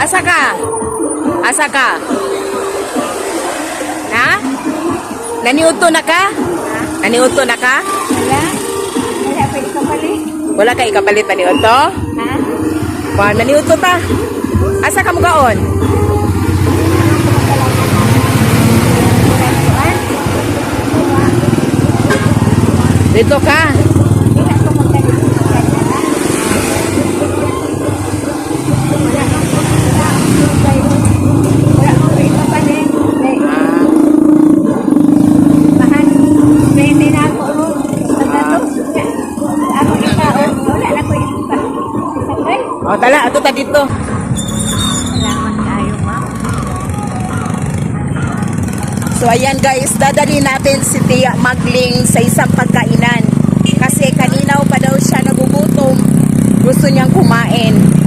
Asa ka? Asa ka? Na? Naniuto na ka? Naniuto na ka? Wala. Wala pa ikapalit. Wala ka ikapalit naniuto? Ha? Kuan naniuto ta. Asa ka mo gaon? Dito ka. Wala ko magkalit. Wala ko ikapalit. Mahal. Pwede na ako. Ako ikaw. Wala na ko ikapalit. O tala, ato ta dito. Salamat kayo, ma'am. So ayan guys, dadali natin si Tia Magling sa isang pagkainan. Kasi kanina pa daw siya nagugutom. Gusto niyang kumain.